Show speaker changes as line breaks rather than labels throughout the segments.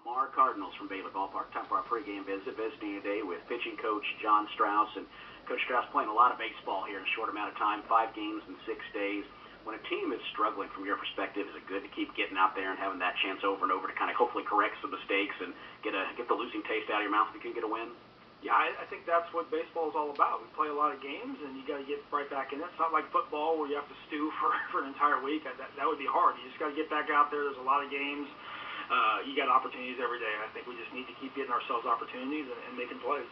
Lamar Cardinals from Baylor Ballpark. Time for our pregame visit. Visiting today with pitching coach John Strauss. And Coach Strauss playing a lot of baseball here in a short amount of time, 5 games in 6 days. When a team is struggling, from your perspective, is it good to keep getting out there and having that chance over and over to kind of hopefully correct some mistakes and get the losing taste out of your mouth if you can get a win?
Yeah, I think that's what baseball is all about. We play a lot of games, and you got to get right back in it. It's not like football where you have to stew for an entire week. That would be hard. You just got to get back out there. There's a lot of games. You got opportunities every day. I think we just need to keep getting ourselves opportunities and making plays.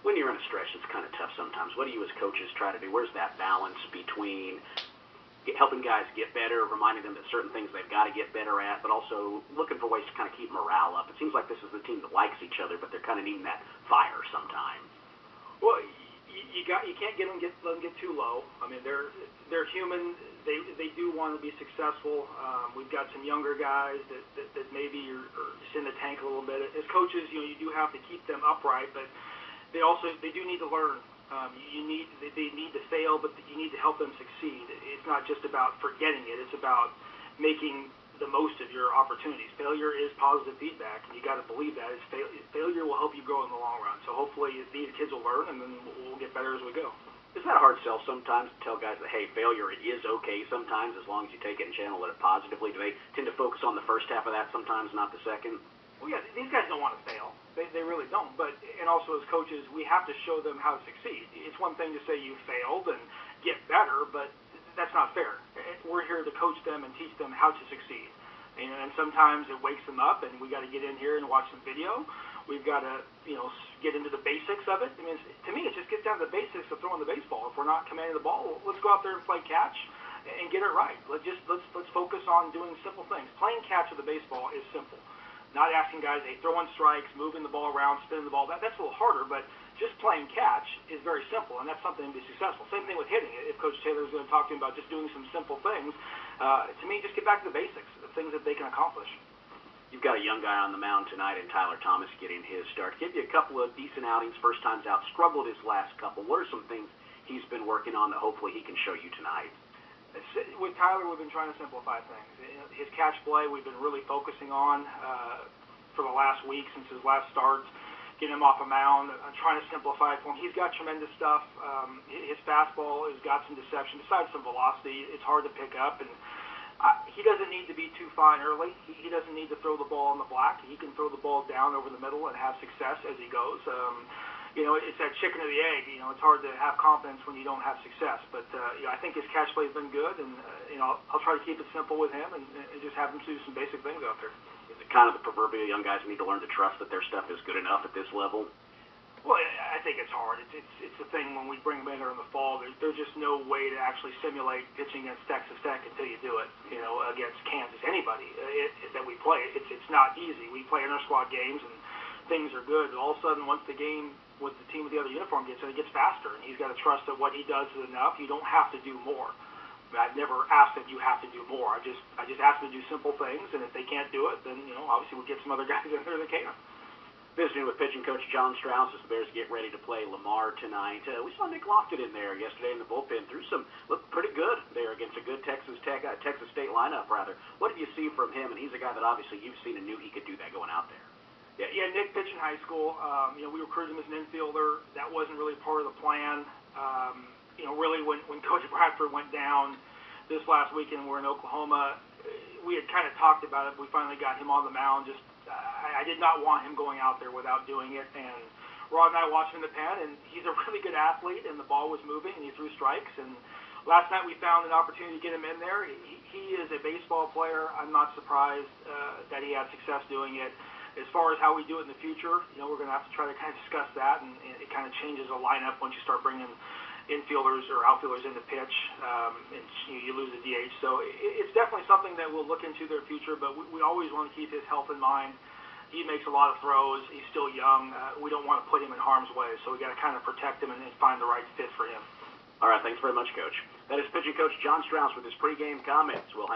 When you're in a stretch, it's kind of tough sometimes. What do you as coaches try to do? Where's that balance between helping guys get better, reminding them that certain things they've got to get better at, but also looking for ways to kind of keep morale up? It seems like this is the team that likes each other, but they're kind of needing that fire sometimes.
Well, you can't let them get too low. I mean, they're human. They do want to be successful. We've got some younger guys that maybe are just in the tank a little bit. As coaches, you do have to keep them upright, but they do need to learn. They need to fail, but you need to help them succeed. It's not just about forgetting it. It's about making the most of your opportunities. Failure is positive feedback, and you got to believe that. Failure will help you grow in the long run. So hopefully these kids will learn, and then we'll get better as we go.
Is that a hard sell sometimes to tell guys that, hey, failure is okay sometimes as long as you take it and channel it positively? Do they tend to focus on the first half of that sometimes, not the second?
Well, yeah, these guys don't want to fail. They really don't. And also as coaches, we have to show them how to succeed. It's one thing to say you failed and get better, but that's not fair. We're here to coach them and teach them how to succeed. And sometimes it wakes them up, and we got to get in here and watch some video. We've got to, get into the basics of it. I mean, to me, it just gets down to the basics of throwing the baseball. If we're not commanding the ball, let's go out there and play catch and get it right. Let's focus on doing simple things. Playing catch with the baseball is simple. Not asking guys, hey, throwing strikes, moving the ball around, spinning the ball. That's a little harder, but just playing catch is very simple, and that's something to be successful. Same thing with hitting. If Coach Taylor is going to talk to him about just doing some simple things, to me, just get back to the basics, the things that they can accomplish.
You've got a young guy on the mound tonight in Tyler Thomas getting his start. Give you a couple of decent outings, first times out, struggled his last couple. What are some things he's been working on that hopefully he can show you tonight?
With Tyler, we've been trying to simplify things. His catch play, we've been really focusing on for the last week since his last start, getting him off a mound, trying to simplify it for him. He's got tremendous stuff. His fastball has got some deception. Besides some velocity, it's hard to pick up, and he doesn't need to be too fine early. He doesn't need to throw the ball in the black. He can throw the ball down over the middle and have success as he goes. It's that chicken or the egg. It's hard to have confidence when you don't have success. But I think his catch play has been good, and I'll try to keep it simple with him and just have him do some basic things out there.
Is it kind of the proverbial young guys need to learn to trust that their stuff is good enough at this level?
Well, I think it's hard. It's the thing when we bring them in there in the fall. There's just no way to actually simulate pitching against Texas Tech until you do it. Against Kansas, anybody that we play, it's not easy. We play inter-squad games and things are good. But all of a sudden, once the game with the team with the other uniform gets in, it gets faster, and he's got to trust that what he does is enough. You don't have to do more. I've never asked that you have to do more. I just ask them to do simple things, and if they can't do it, then obviously we'll get some other guys in there that can.
Visiting with pitching coach John Strauss as the Bears get ready to play Lamar tonight. We saw Nick Lofton in there yesterday in the bullpen. Looked pretty good there against a good Texas State lineup, rather. What did you see from him? And he's a guy that obviously you've seen and knew he could do that going out there.
Yeah, Nick pitched in high school. We recruited him as an infielder. That wasn't really part of the plan. Really when Coach Bradford went down this last weekend, we're in Oklahoma, we had kind of talked about it. We finally got him on the mound. I did not want him going out there without doing it. And Rod and I watched him in the pen, and he's a really good athlete, and the ball was moving, and he threw strikes. And last night we found an opportunity to get him in there. He is a baseball player. I'm not surprised that he had success doing it. As far as how we do it in the future, we're going to have to try to kind of discuss that, and it kind of changes the lineup once you start bringing infielders or outfielders into pitch, and you lose the DH. So it's definitely something that we'll look into their future, but we always want to keep his health in mind. He makes a lot of throws. He's still young. We don't want to put him in harm's way, so we got to kind of protect him and find the right fit for him.
All right, thanks very much, Coach. That is pitching coach John Strauss with his pregame comments. We'll have